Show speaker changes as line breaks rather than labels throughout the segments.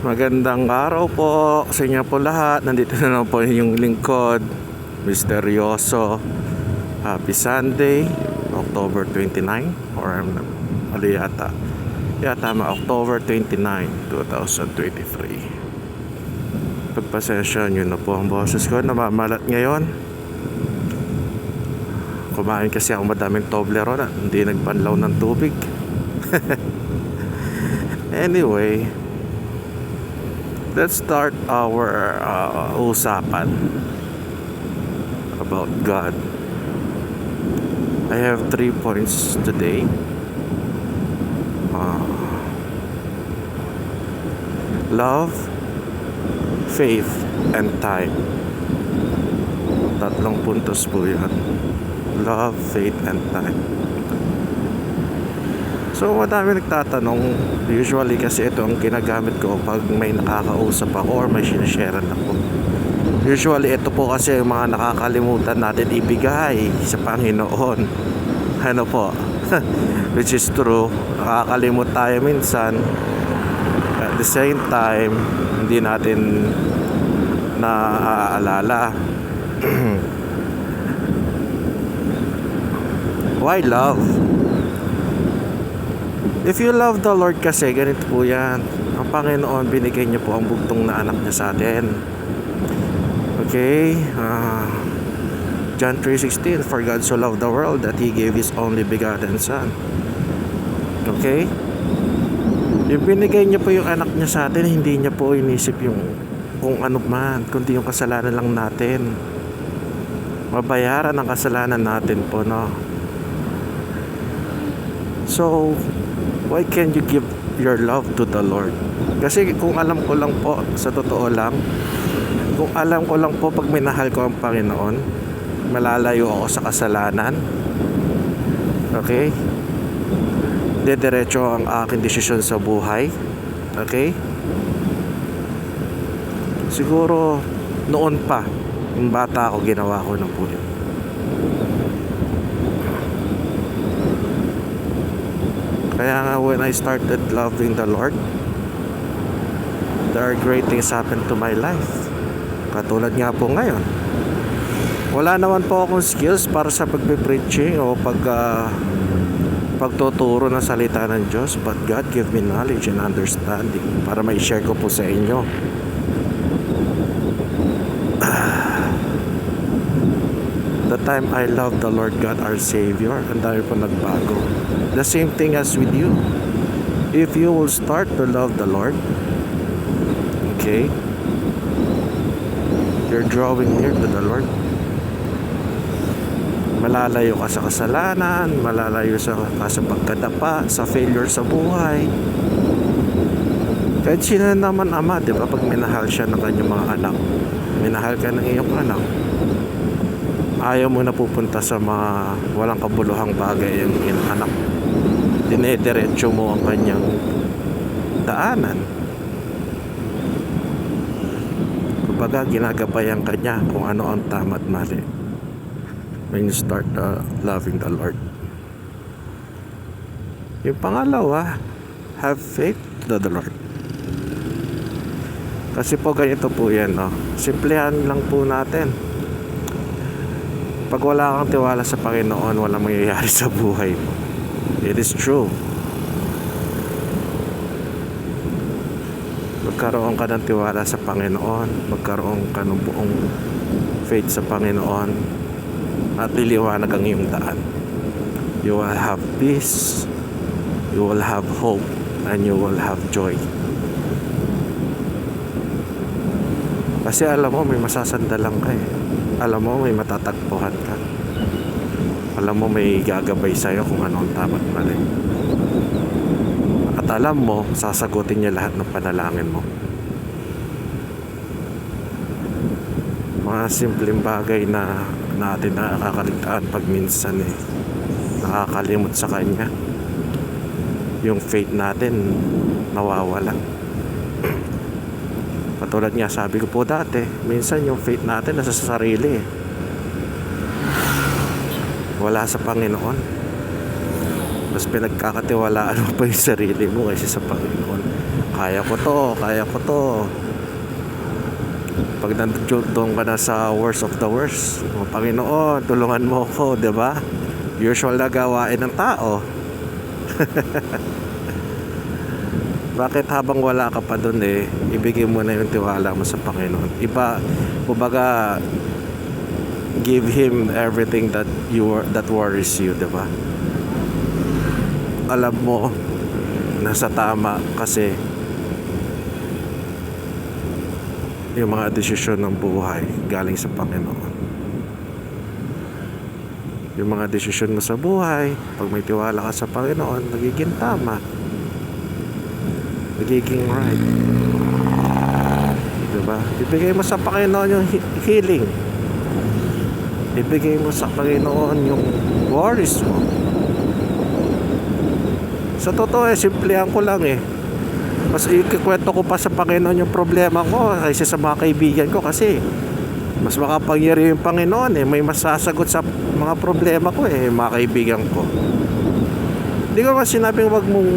Magandang araw po sa inyo po lahat. Nandito na naman po yung lingkod, Misteryoso. Happy Sunday, October 29. Or mali yata. Tama, October 29, 2023. Pagpasensya nyo na po ang boses ko. Namamalat ngayon. Kumain kasi ako madaming Toblerone at hindi nagpanlaw ng tubig. Anyway, let's start our usapan about God. I have 3 points today. Love, faith, and time. Tatlong puntos po yan. Love, faith, and time. So madami nagtatanong. Usually kasi ito ang ginagamit ko pag may nakakausap ako or may sinasharean ako. Usually ito po kasi yung mga nakakalimutan natin ibigay sa Panginoon. Ano po? Which is true. Nakakalimut tayo minsan. At the same time, hindi natin naaalala. Why love? If you love the Lord kasi, ganito po yan. Ang Panginoon, binigay niya po ang bugtong na anak niya sa atin. Okay? John 3:16, for God so loved the world that He gave His only begotten Son. Okay? Yung binigay niya po yung anak niya sa atin, hindi niya po inisip yung kung ano man, kundi yung kasalanan lang natin. Mabayaran ang kasalanan natin po, no? So, why can't you give your love to the Lord? Kasi kung alam ko lang po, sa totoo lang, kung alam ko lang po pag minahal ko ang Panginoon, malalayo ako sa kasalanan. Okay? Dediretso ang aking desisyon sa buhay. Okay? Siguro noon pa, yung bata ako, ginawa ko na po yun. Kaya nga when I started loving the Lord, there are great things happen to my life. Katulad nga po ngayon. Wala naman po akong skills para sa pagpe-preaching o pagtuturo ng salita ng Diyos, but God give me knowledge and understanding para ma-share ko po sa inyo. The time I love the Lord God our Savior, ang dami po nagbago. The same thing as with you. If you will start to love the Lord, okay, you're drawing near to the Lord. Malalayo ka sa kasalanan, malalayo sa pagkadapa, sa failure sa buhay. Kahit sino naman ama, di ba, pag minahal siya ng kanyang mga anak, minahal ka ng iyong anak, ayaw mo na pupunta sa mga walang kabuluhang bagay yung anak. Dinediretso mo ang kanyang daanan. Kumbaga, ginagabayan ka niya kung ano ang tama at mali. When you start loving the Lord. Yung pangalawa, have faith to the Lord. Kasi po ganito po yan, no? Simplihan lang po natin. Pag wala kang tiwala sa Panginoon, walang mangyayari sa buhay mo. It is true. Magkaroon ka ng tiwala sa Panginoon, magkaroon ka ng buong faith sa Panginoon, at liliwanag ang iyong daan. You will have peace, you will have hope, and you will have joy. Kasi alam mo, may masasandalan ka eh. Alam mo, may matatagpuan ka. Alam mo, may gagabay sa'yo kung ano ang tama at mali. At alam mo, sasagutin niya lahat ng panalangin mo. Mga simpleng bagay na natin nakakaligtaan pag minsan eh, nakakalimot sa Kanya. Yung faith natin nawawala. Katulad nga, sabi ko po dati, minsan yung faith natin nasa sarili eh. Wala sa Panginoon. Mas pinagkakatiwalaan mo pa yung sarili mo kaysa sa Panginoon. Kaya ko to, kaya ko to. Pag doon ka na sa worst of the worst, o Panginoon, tulungan mo ko, di ba? Usual na gawain ng tao. Bakit habang wala ka pa doon ibigay mo na yung tiwala mo sa Panginoon. Iba, kumbaga, give Him everything that worries you, di ba? Alam mo, nasa tama kasi yung mga desisyon ng buhay galing sa Panginoon. Yung mga desisyon mo sa buhay, pag may tiwala ka sa Panginoon, nagiging tama, nagiging right, diba? Ibigay mo sa Panginoon yung healing, ibigay mo sa Panginoon yung worries mo. Sa totoo simplihan ko lang mas ikikwento ko pa sa Panginoon yung problema ko kaysa sa mga kaibigan ko, kasi mas makapangyarihan yung Panginoon may masasagot sa mga problema ko mga kaibigan ko. Hindi ko naman sinabing wag mong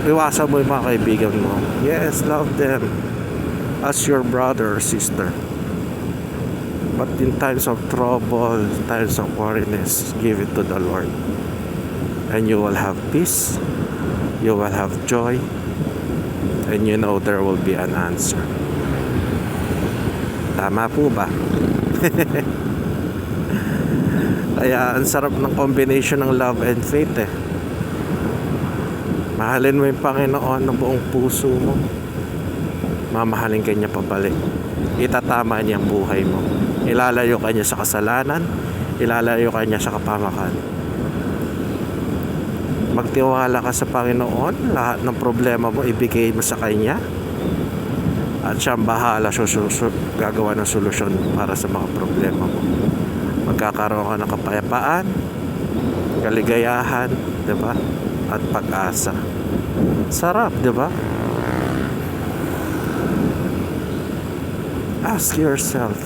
iwasan mo yung mga kaibigan mo. Yes, love them as your brother or sister, but in times of trouble, times of worriness, give it to the Lord, and you will have peace, you will have joy, and you know there will be an answer. Tama po ba? Kaya ang sarap ng combination ng love and faith Mahalin mo yung Panginoon ng buong puso mo, mamahalin ka niya pabalik, itatama niya ang buhay mo, ilalayo ka niya sa kasalanan, ilalayo ka niya sa kapamakan. Magtiwala ka sa Panginoon, lahat ng problema mo ibigay mo sa Kanya, at siyang bahala gagawa ng solusyon para sa mga problema mo. Magkakaroon ka ng kapayapaan, kaligayahan, diba? At pag-asa. Sarap, diba? Ask yourself,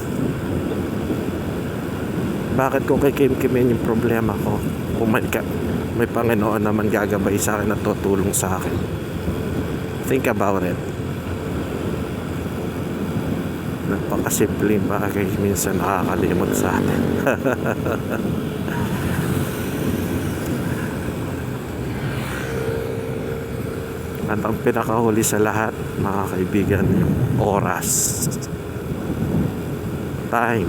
bakit ko kikimkimin yung problema ko? Kung may Panginoon naman gagabay sa akin at tutulong sa akin. Think about it. Napakasimpleng bagay, minsan nakakalimot sa atin. At ang pinakahuli sa lahat, mga kaibigan, yung oras. Time.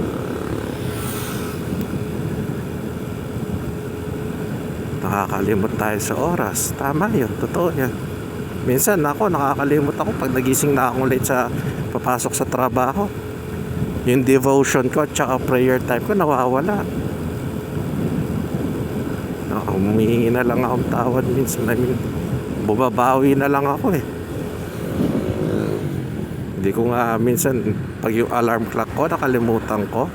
Nakakalimot tayo sa oras. Tama yun, totoo yan. Minsan nakakalimot ako pag nagising na ako late sa papasok sa trabaho. Yung devotion ko at saka prayer time ko nawawala. Humihingi na lang akong tawad minsan. Bumabawi na lang ako Hindi ko nga minsan, pag yung alarm clock ko nakalimutan ko,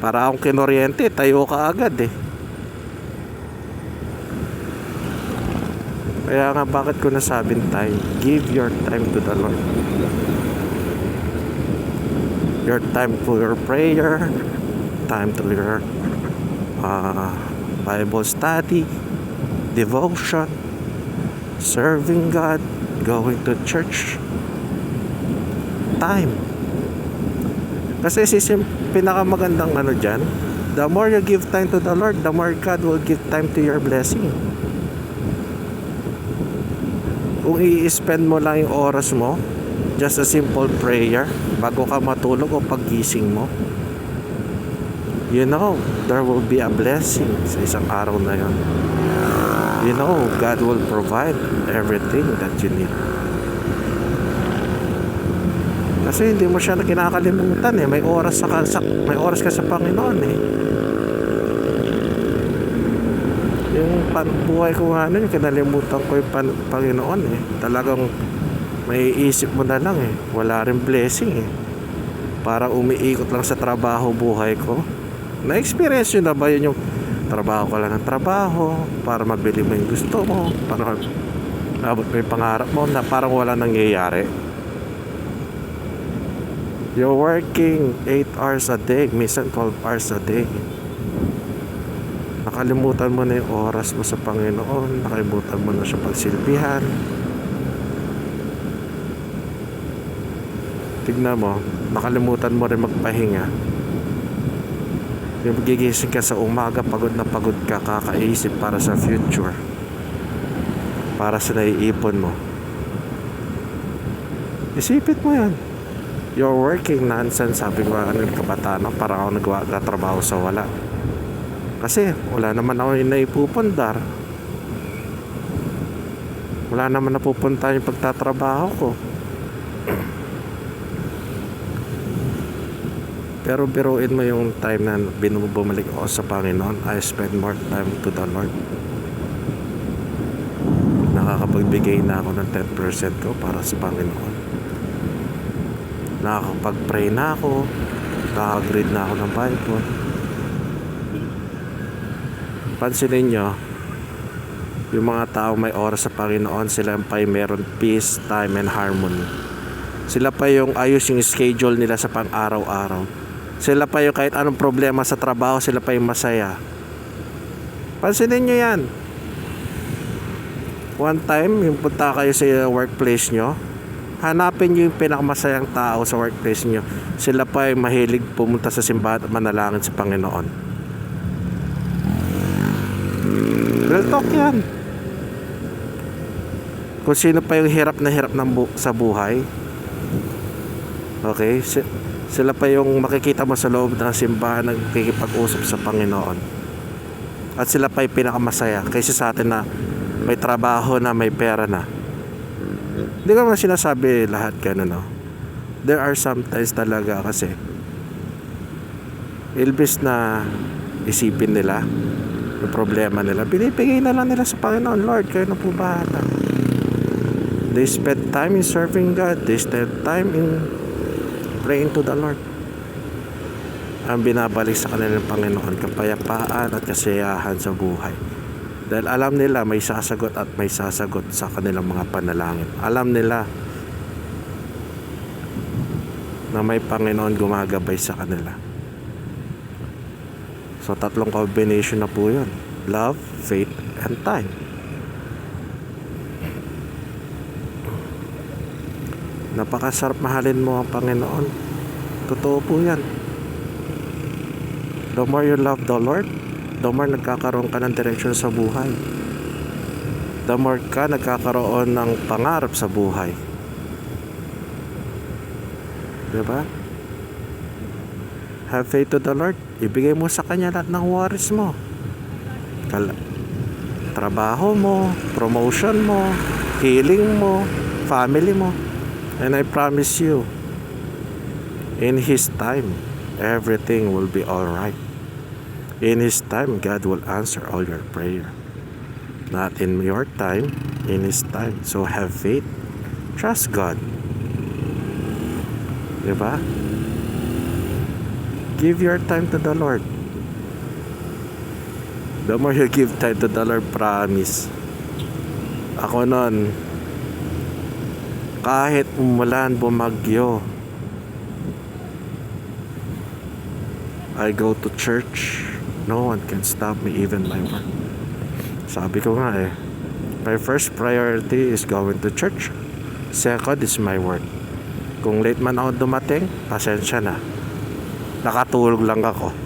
para akong kinoryente, tayo ka agad Kaya nga, bakit ko nasabing time? Give your time to the Lord. Your time for your prayer, time to your Bible study, devotion, serving God, going to church. Time. Kasi pinakamagandang dyan, the more you give time to the Lord, the more God will give time to your blessing. Kung i-spend mo lang yung oras mo, just a simple prayer, bago ka matulog o paggising mo, you know, there will be a blessing sa isang araw na yun. You know, God will provide everything that you need. Kasi hindi mo siya kinakalimutan may oras ka sa Panginoon Yung buhay ko nga yung kinalimutan ko yung Panginoon Talagang may isip mo na lang wala rin blessing Parang umiikot lang sa trabaho buhay ko. Na-experience yun na ba yun yung trabaho ka lang ng trabaho para mabili mo yung gusto mo, para abot mo yung pangarap mo na parang wala nangyayari? You're working 8 hours a day, minsan 12 hours a day. nakalimutan mo na yung oras mo sa Panginoon, nakalimutan mo na siya pagsilbihan. Tignan mo, nakalimutan mo rin magpahinga. Yung magigising ka sa umaga, pagod na pagod ka, kakaisip para sa future, para sa naiipon mo. Isipin mo yan. You're working nonsense, sabi ko ng kabataan, para ako nagtrabaho sa wala. Kasi wala naman ako yung naipupundar. Wala naman napupunta yung pagtatrabaho ko. Pero biruin mo yung time na bumalik ako sa Panginoon. I spend more time to the Lord. Nakakapagbigay na ako ng 10% ko para sa Panginoon. Nakakapag-pray na ako. Nakaka-read na ako ng Bible. Pansinin nyo, yung mga tao may oras sa Panginoon, sila pa yung meron peace, time, and harmony. Sila pa yung ayos yung schedule nila sa pang-araw-araw. Sila pa yung kahit anong problema sa trabaho, sila pa yung masaya. Pansinin nyo yan. One time, yung punta kayo sa workplace nyo, hanapin nyo yung pinakamasayang tao sa workplace nyo. Sila pa yung mahilig pumunta sa simbahan at manalangin sa Panginoon. Real talk yan. Kung sino pa yung hirap na hirap sa buhay, okay, sila pa yung makikita mo sa loob ng simbahan nagkikipag-usap sa Panginoon. At sila pa yung pinakamasaya kaysa sa atin na may trabaho na, may pera na. Hindi ko naman sinasabi lahat gano'n, no? There are sometimes talaga kasi ilbis na isipin nila yung problema nila, binibigay na lang nila sa Panginoon. Lord, kayo na po bahala. They spend time in serving God. They spend time in praying to the Lord. Ang binabalik sa kanila ng Panginoon, kapayapaan at kasiyahan sa buhay. Dahil alam nila may sasagot at may sasagot sa kanilang mga panalangin. Alam nila na may Panginoon gumagabay sa kanila. So, 3 combination na po yun. Love, faith, and time. Napakasarap mahalin mo ang Panginoon. Totoo po yan. The more you love the Lord, the more nagkakaroon ka ng direksyon sa buhay. The more ka nagkakaroon ng pangarap sa buhay. Diba? Have faith to the Lord. Ibigay mo sa Kanya lahat ng worries mo. Trabaho mo, promotion mo, healing mo, family mo. And I promise you, in His time, everything will be alright. In His time, God will answer all your prayer. Not in your time, in His time. So have faith. Trust God. Diba? Give your time to the Lord. The more you give time to the Lord, promise. Ako nun, kahit umulan, bumagyo, I go to church. No one can stop me, even my work. Sabi ko nga my first priority is going to church. Second is my work. Kung late man ako dumating, pasensya na. Nakatulog lang ako.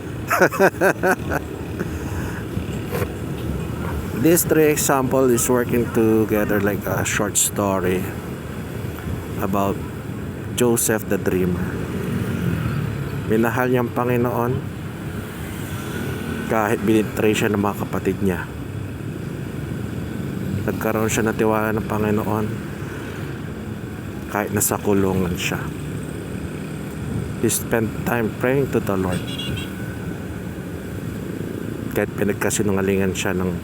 These 3 example is working together like a short story about Joseph the dreamer. Minahal niyang Panginoon kahit binitray siya ng mga kapatid niya. Nagkaroon siya ng tiwala ng Panginoon kahit nasa kulungan siya. He spent time praying to the Lord kahit pinagkasinungalingan siya ng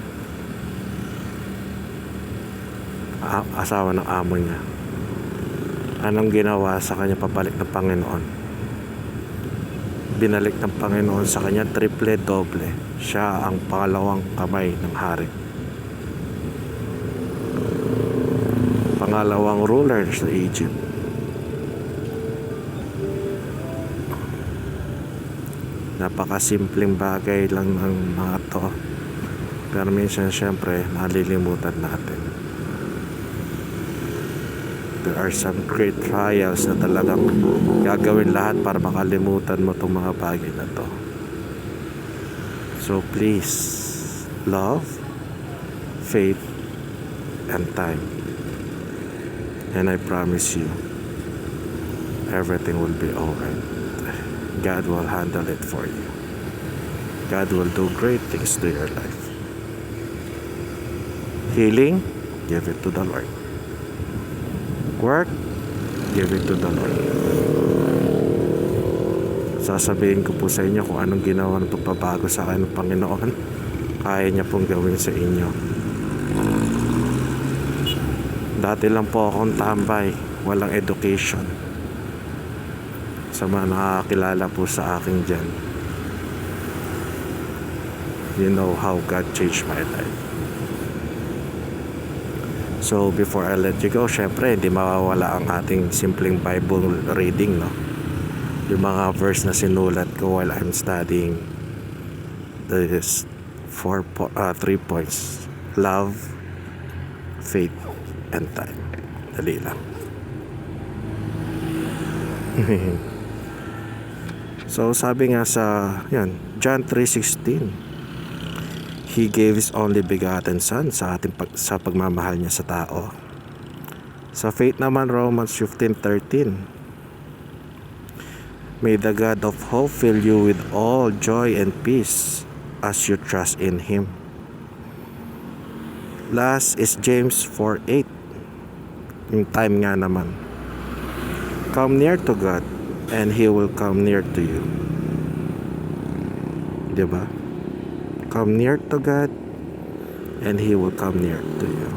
asawa ng amo niya. Anong ginawa sa kanya pabalik ng Panginoon? Binalik ng Panginoon sa kanya triple doble. Siya ang pangalawang kamay ng hari, pangalawang ruler sa Egypt. Napakasimpleng bagay lang ng mga to, Pero minsan syempre nalilimutan natin. There are some great trials na talagang gagawin lahat para makalimutan mo itong mga bagay na to. So please, love, faith, and time. And I promise you, everything will be alright. God will handle it for you. God will do great things to your life. Healing, give it to the Lord. Work, give it to the Lord. Sasabihin ko po sa inyo kung anong ginawa ng pagbabago sa akin ng Panginoon. Kaya niya pong gawin sa inyo. Dati lang po akong tambay, walang education. Sa mga nakakilala po sa akin dyan, you know how God changed my life. So before I let you go, syempre hindi mawawala ang ating simpleng Bible reading, no? Yung mga verse na sinulat ko while I'm studying. There's 3 points: love, faith, and time. Dali lang. So sabi nga sa John 3:16, He gave His only begotten Son sa sa pagmamahal niya sa tao. Sa faith naman, Romans 15:13, May the God of hope fill you with all joy and peace as you trust in Him. Last is James 4:8. Yung time nga naman, come near to God and He will come near to you. Diba? Come near to God and He will come near to you.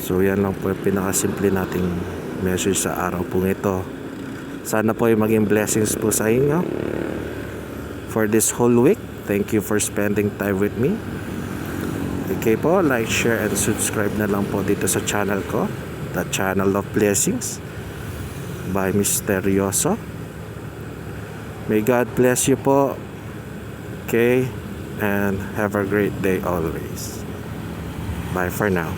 So yan lang po yung pinakasimple nating message sa araw po ito. Sana po ay maging blessings po sa inyo for this whole week. Thank you for spending time with me. Okay po, like, share, and subscribe na lang po dito sa channel ko, the Channel of Blessings by Misterioso. May God bless you po. Okay, and have a great day always. Bye for now.